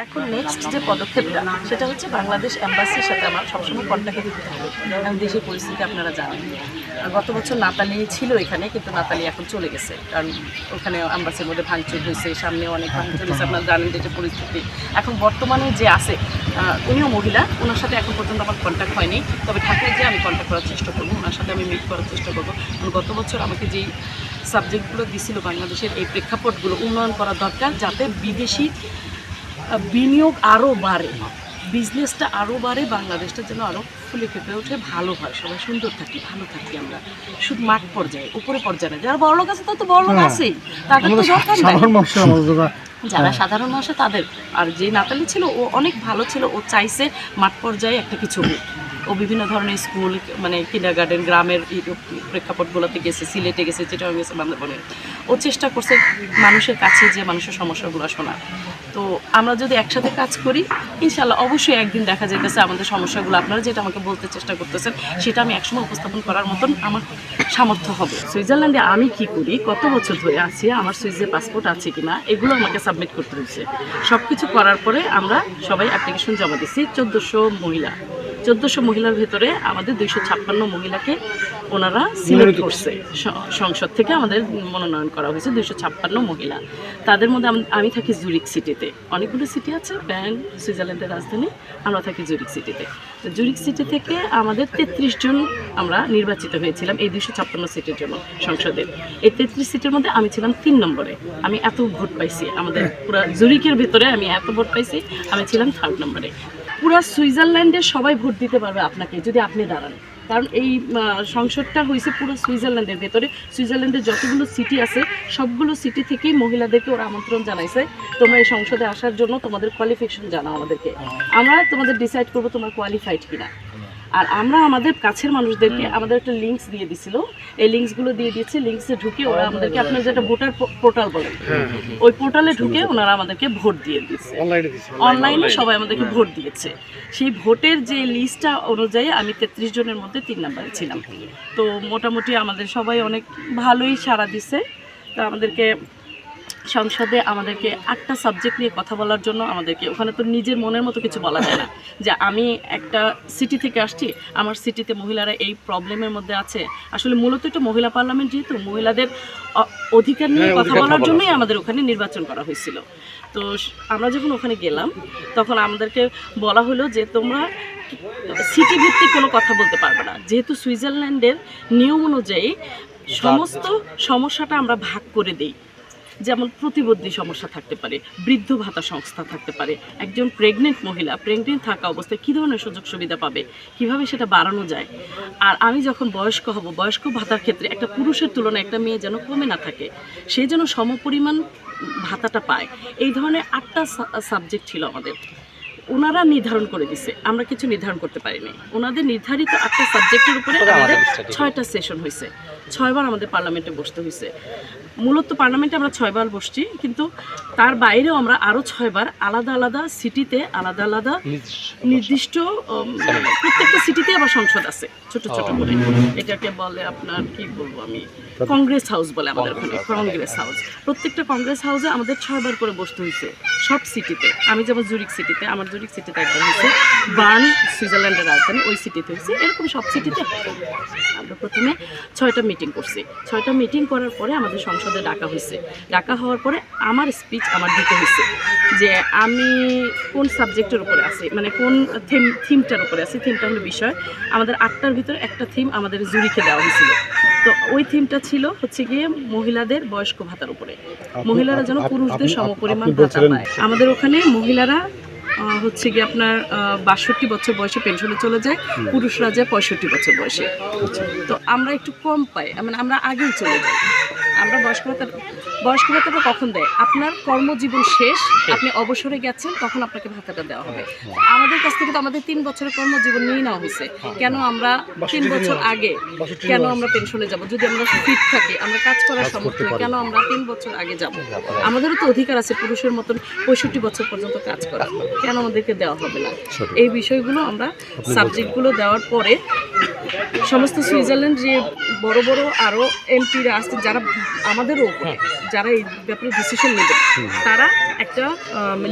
এখন নেক্সট যে পদক্ষেপটা সেটা হচ্ছে বাংলাদেশ এম্বাসির সাথে আমার সবসময় কন্ট্যাক্টে দিতে হবে। কারণ দেশের পরিস্থিতি আপনারা জানেন, গত বছর নাতালি ছিল এখানে, কিন্তু নাতালি এখন চলে গেছে, কারণ ওখানে এম্বাসির মধ্যে ভাঙচুর হয়েছে, সামনে অনেক ভাঙচুর হয়েছে। আপনারা জানেন যে পরিস্থিতি এখন বর্তমানে যে আছে, উনিও মহিলা, ওনার সাথে এখন পর্যন্ত আমার কন্ট্যাক্ট হয়নি, তবে ঢাকায় যে আমি কন্ট্যাক্ট করার চেষ্টা করবো, ওনার সাথে আমি মিট করার চেষ্টা করবো। গত বছর আমাকে যেই সাবজেক্টগুলো দিছিল বাংলাদেশের এই প্রেক্ষাপটগুলো উন্নয়ন করা দরকার, যাতে বিদেশি বিনিয়োগ আরও বাড়ে, বিজনেসটা আরও বাড়ে, বাংলাদেশটা যেন আরও ফুলে ফেঁপে ওঠে, ভালো হয়, সবাই সুন্দর থাকি, ভালো থাকি। আমরা শুধু মাঠ পর্যায়ে, উপরে পর্যায়ে, যারা বড় লোক আছে তারা তো বড় লোক আছেই, তাদের তো দরকার নাই। যারা সাধারণ মানুষ তাদের, আর যে নাতালি ছিল ও অনেক ভালো ছিল, ও চাইছে মাঠ পর্যায়ে একটা কিছু হোক। ও বিভিন্ন ধরনের স্কুল, মানে কিন্ডারগার্টেন, গ্রামের প্রেক্ষাপটগুলোতে গেছে, সিলেটে গেছে, চিটাগাং গেছে, বান্দরবনে। ও চেষ্টা করছে মানুষের কাছে যে মানুষের সমস্যাগুলো শোনা। তো আমরা যদি একসাথে কাজ করি, ইনশাল্লাহ অবশ্যই একদিন দেখা যাইতেছে আমাদের সমস্যাগুলো আপনারা যেটা আমাকে বলতে চেষ্টা করতেছেন সেটা আমি একসময় উপস্থাপন করার মতন আমার সামর্থ্য হবে। সুইজারল্যান্ডে আমি কি করি, কত বছর ধরে আছি, আমার সুইজের পাসপোর্ট আছে কিনা, এগুলো আমাকে সাবমিট করতে হয়েছে। সব কিছু করার পরে আমরা সবাই অ্যাপ্লিকেশন জমা দিচ্ছি। 1400 মহিলার ভেতরে আমাদের 256 মহিলাকে ওনারা সিলেক্ট করছে, সংসদ থেকে আমাদের মনোনয়ন করা হয়েছে 256 মহিলা। তাদের মধ্যে আমি থাকি জুরিক সিটিতে, অনেকগুলো সিটি আছে, ব্যার্ন সুইজারল্যান্ডের রাজধানী, আমরা থাকি জুরিক সিটিতে। জুরিক সিটি থেকে আমাদের 33 জন আমরা নির্বাচিত হয়েছিলাম এই 256 সিটের জন্য সংসদের। এই 33 সিটের মধ্যে আমি ছিলাম 3 নম্বরে। আমি এত ভোট পাইছি, আমাদের পুরো জুরিকের ভেতরে আমি এত ভোট পাইছি, আমি ছিলাম 3rd নম্বরে। পুরো সুইজারল্যান্ডে সবাই ভোট দিতে পারবে আপনাকে যদি আপনি দাঁড়ান, কারণ এই সংসদটা হয়েছে পুরো সুইজারল্যান্ডের ভেতরে। সুইজারল্যান্ডের যতগুলো সিটি আছে সবগুলো সিটি থেকেই মহিলাদেরকে ওরা আমন্ত্রণ জানাইছে, তোমরা এই সংসদে আসার জন্য তোমাদের কোয়ালিফিকেশন জানাও আমাদেরকে, আমরা তোমাদের ডিসাইড করবো তোমরা কোয়ালিফাইড কিনা। আর আমরা আমাদের কাছের মানুষদেরকে আমাদের একটা লিঙ্কস দিয়ে দিছিল, এই লিঙ্কসগুলো দিয়ে দিয়েছে, লিঙ্কসে ঢুকে ওরা আমাদেরকে, আপনার যেটা ভোটার পোর্টাল বলেন, ওই পোর্টালে ঢুকে ওনারা আমাদেরকে ভোট দিয়ে দিচ্ছে, অনলাইনে সবাই আমাদেরকে ভোট দিয়েছে। সেই ভোটের যে লিস্টটা অনুযায়ী আমি 33 জনের মধ্যে 3 নম্বরে ছিলাম। তো মোটামুটি আমাদের সবাই অনেক ভালোই সাড়া দিছে। তো আমাদেরকে সংসদে আমাদেরকে 8টা সাবজেক্ট নিয়ে কথা বলার জন্য, আমাদেরকে ওখানে তো নিজের মনের মতো কিছু বলা যায় না, যে আমি একটা সিটি থেকে আসছি, আমার সিটিতে মহিলারা এই প্রবলেমের মধ্যে আছে। আসলে মূলত এটা মহিলা পার্লামেন্ট, যেহেতু মহিলাদের অধিকার নিয়ে কথা বলার জন্যই আমাদের ওখানে নির্বাচন করা হয়েছিল। তো আমরা যখন ওখানে গেলাম তখন আমাদেরকে বলা হলো যে তোমরা সিটি ভিত্তিক কোনো কথা বলতে পারবে না, যেহেতু সুইজারল্যান্ডের নিয়ম অনুযায়ী সমস্ত সমস্যাটা আমরা ভাগ করে দিই। যেমন প্রতিবন্ধী সমস্যা থাকতে পারে, বৃদ্ধ ভাতা সংস্থা থাকতে পারে, একজন প্রেগনেন্ট মহিলা প্রেগনেন্ট থাকা অবস্থায় কী ধরনের সুযোগ সুবিধা পাবে, কিভাবে সেটা বাড়ানো যায়। আর আমি যখন বয়স্ক হব, বয়স্ক ভাতার ক্ষেত্রে একটা পুরুষের তুলনায় একটা মেয়ে যেন কমে না থাকে, সে যেন সমপরিমাণ ভাতাটা পায়। এই ধরনের 8টা সাবজেক্ট ছিল আমাদের, ওনারা নির্ধারণ করে দিছে, আমরা কিছু নির্ধারণ করতে পারিনি। ওনাদের নির্ধারিত 8টা সাবজেক্টের উপরে আমাদের 6টা সেশন হয়েছে, 6 বার আমাদের পার্লামেন্টে বসতে হয়েছে। মূলত পার্লামেন্টে আমরা 6 বার বসছি, কিন্তু তার বাইরেও আমরা আরও 6 বার আলাদা আলাদা সিটিতে, আলাদা আলাদা নির্দিষ্ট প্রত্যেকটা সিটিতে আবার সংসদ আছে ছোট ছোট করে। এটাকে বলে আপনার কি বলবো আমি, কংগ্রেস হাউস বলে আমাদের ওখানে, কংগ্রেস হাউস। প্রত্যেকটা কংগ্রেস হাউসে আমাদের 6 বার করে বসতে হয়েছে সব সিটিতে। আমি যেমন জুরিক সিটিতে, আমার জুরিক সিটিতে একবার হয়েছে, বার্ন সুইজারল্যান্ডের রাজধানী, ওই সিটিতে হয়েছে, এরকম সব সিটিতে আমরা প্রথমে 6টা মিটিং করছি। 6টা মিটিং করার পরে আমাদের সংসদে ডাকা হয়েছে। ডাকা হওয়ার পরে আমার স্পিচ আমার দিতে হয়েছে যে আমি কোন সাবজেক্টের উপরে আছি, মানে কোন থিমটার উপরে আছি। থিমটা হলো বিষয়, আমাদের 8টার ভিতরে একটা থিম আমাদের জুরিকে দেওয়া হয়েছিল। তো ওই থিমটা ছিল হচ্ছে গিয়ে মহিলাদের বয়স্ক ভাতার উপরে, মহিলারা যেন পুরুষদের সমপরিমাণ ভাতা পায়। আমাদের ওখানে মহিলারা হচ্ছে গিয়ে আপনার 62 বছর বয়সে পেনশনে চলে যায়, পুরুষরা যায় 65 বছর বয়সে। তো আমরা একটু কম পাই, মানে আমরা আগেই চলে যাই। আমরা বয়স্ক ভাতাটা কখন দেয়, আপনার কর্মজীবন শেষ, আপনি অবসরে গেছেন, তখন আপনাকে ভাতাটা দেওয়া হবে। আমাদের কাছ থেকে তো আমাদের 3 বছরের কর্মজীবন নিয়ে নেওয়া হয়েছে। কেন আমরা 3 বছর আগে কেন আমরা পেনশনে যাব, যদি আমরা ফিট থাকি, আমরা কাজ করার সামর্থ্য, কেন আমরা 3 বছর আগে যাব? আমাদেরও তো অধিকার আছে পুরুষের মতন 65 বছর পর্যন্ত কাজ করা, কেন আমাদেরকে দেওয়া হবে না? এই বিষয়গুলো আমরা সাবজেক্টগুলো দেওয়ার পরে সমস্ত সুইজারল্যান্ড যে বড় বড় আরও এমপিরা আসছে, যারা আমাদেরও উপরে যারা এই ব্যাপারে ডিসিশন নেবে তারা একটা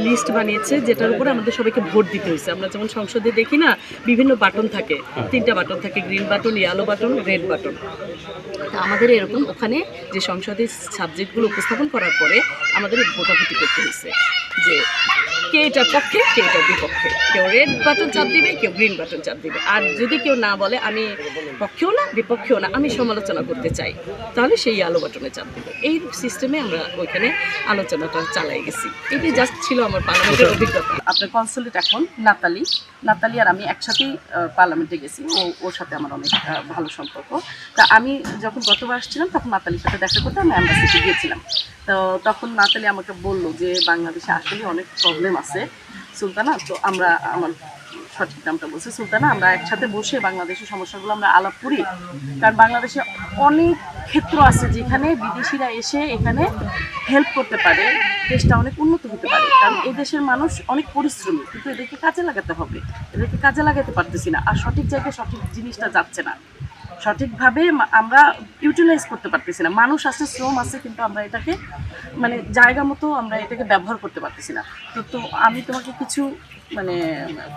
লিস্ট বানিয়েছে, যেটার উপরে আমাদের সবাইকে ভোট দিতে হয়েছে। আমরা যেমন সংসদে দেখি না, বিভিন্ন বাটন থাকে, 3টা বাটন থাকে, green button, yellow button, red button. আমাদের এরকম ওখানে যে সংসদে সাবজেক্টগুলো উপস্থাপন করার পরে আমাদের ভোটাভুটি করতে হয়েছে যে কে এটার পক্ষে, কে এটার বিপক্ষে। কেউ রেড বাটন চাপ দিবে, কেউ গ্রিন বাটন চাপ দিবে। আর যদি কেউ না বলে আমি পক্ষেও না বিপক্ষেও না, আমি সমালোচনা করতে চাই, তাহলে সেই আলো বাটনে চাপ দেবে। এই সিস্টেমে আমরা ওইখানে আলোচনাটা চালাই গেছি। এটাই জাস্ট ছিল আমার পার্লামেন্টের অভিজ্ঞতা। আপনার কনসুলেট এখন নাতালি আর আমি একসাথেই পার্লামেন্টে গেছি। ওর সাথে আমার অনেক ভালো সম্পর্ক। তা আমি যখন গতবার আসছিলাম তখন নাতালির সাথে দেখা করতে আমি অ্যাম্বাসিতে গিয়েছিলাম। তো তখন নাতালি আমাকে বললো যে বাংলাদেশে আসলে অনেক প্রবলেম আছে সুলতানা। তো আমার সঠিক নামটা বলছে সুলতানা, আমরা একসাথে বসে বাংলাদেশের সমস্যাগুলো আমরা আলাপ করি। কারণ বাংলাদেশে অনেক ক্ষেত্র আছে যেখানে বিদেশিরা এসে এখানে হেল্প করতে পারে, দেশটা অনেক উন্নত হতে পারে। কারণ এই দেশের মানুষ অনেক পরিশ্রমী, কিন্তু এদেরকে কাজে লাগাতে হবে, এদেরকে কাজে লাগাতে পারতেছি না। আর সঠিক জায়গায় সঠিক জিনিসটা যাচ্ছে না, সঠিকভাবে আমরা ইউটিলাইজ করতে পারতেছি না। মানুষ আছে, শ্রম আছে, কিন্তু আমরা এটাকে মানে জায়গা মতো আমরা এটাকে ব্যবহার করতে পারতেছি না। তো আমি তোমাকে কিছু মানে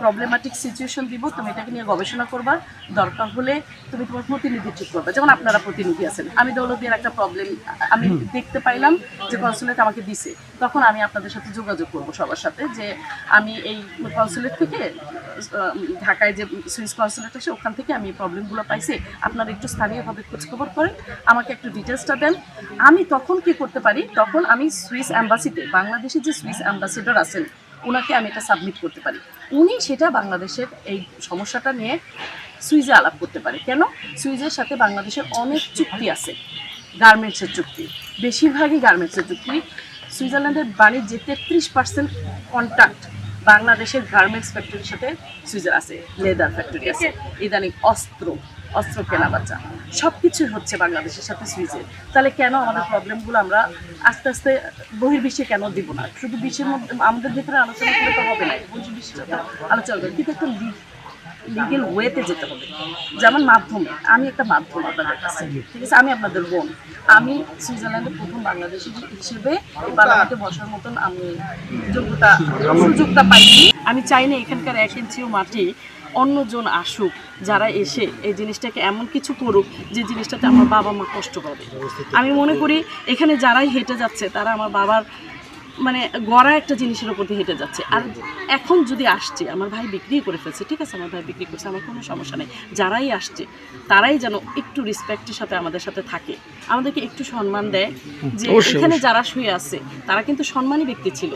প্রবলেম্যাটিক সিচুয়েশন দিব, তুমি এটাকে নিয়ে গবেষণা করবা, দরকার হলে তুমি তোমার প্রতিনিধি ঠিক করবে। যেমন আপনারা প্রতিনিধি আছেন, আমি দৌলতদিয়ার একটা প্রবলেম আমি দেখতে পাইলাম যে কনসুলেট আমাকে দিছে, তখন আমি আপনাদের সাথে যোগাযোগ করব সবার সাথে যে আমি এই কনসুলেট থেকে ঢাকায় যে সুইস কনসুলেট আছে ওখান থেকে আমি এই প্রবলেমগুলো পাইছি, আপনারা একটু স্থানীয়ভাবে খোঁজখবর করেন, আমাকে একটু ডিটেলসটা দেন। আমি তখন কি করতে পারি, তখন আমি সুইস অ্যাম্বাসিতে বাংলাদেশের যে সুইস অ্যাম্বাসেডর আছেন ওনাকে আমি এটা সাবমিট করতে পারি। উনি সেটা বাংলাদেশের এই সমস্যাটা নিয়ে সুইজে আলাপ করতে পারে। কেন? সুইজের সাথে বাংলাদেশের অনেক চুক্তি আছে, গার্মেন্টসের চুক্তি, বেশিরভাগই গার্মেন্টসের চুক্তি। সুইজারল্যান্ডের বাণিজ্যে 33% কন্ট্রাক্ট বাংলাদেশের গার্মেন্টস ফ্যাক্টরির সাথে সুইজার আছে, লেদার ফ্যাক্টরি আছে, ইদানিং অস্ত্র কেনা বাচ্চা সব কিছুই হচ্ছে বাংলাদেশের সাথে সুইজের। তাহলে কেন আমাদের প্রবলেমগুলো আমরা আস্তে আস্তে বহির্বিশ্বে কেন দিব না? শুধু বিশ্বের মধ্যে আমাদের ভিতরে আলোচনা করলে তো হবে না, বহির্বিশ্বের সাথে আলোচনা করবে, কিন্তু একটা লিগেল ওয়েতে যেতে হবে। যেমন মাধ্যমে, আমি একটা মাধ্যম আপনাদের কাছে, ঠিক আছে? আমি আপনাদের বোন, আমি সুইজারল্যান্ডের প্রথম বাংলাদেশি হিসেবে পার্লামেন্টে বসার মতন আমি সুযোগটা পাইছি। আমি চাই না এখানকার 1 ইঞ্চিও মাটি অন্যজন আসুক, যারা এসে এই জিনিসটাকে এমন কিছু করুক যে জিনিসটাতে আমার বাবা মা কষ্ট পাবে। আমি মনে করি এখানে যারাই হেঁটে যাচ্ছে তারা আমার বাবার মানে গড়া একটা জিনিসের উপর দিয়ে হেঁটে যাচ্ছে। আর এখন যদি আসছে, আমার ভাই বিক্রি করে ফেলছে, ঠিক আছে, আমার ভাই বিক্রি করছে, আমার কোনো সমস্যা নেই। যারাই আসছে তারাই যেন একটু রেসপেক্টের সাথে আমাদের সাথে থাকে, আমাদেরকে একটু সম্মান দেয়। যে এখানে যারা শুয়ে আছে তারা কিন্তু সম্মানী ব্যক্তি ছিল।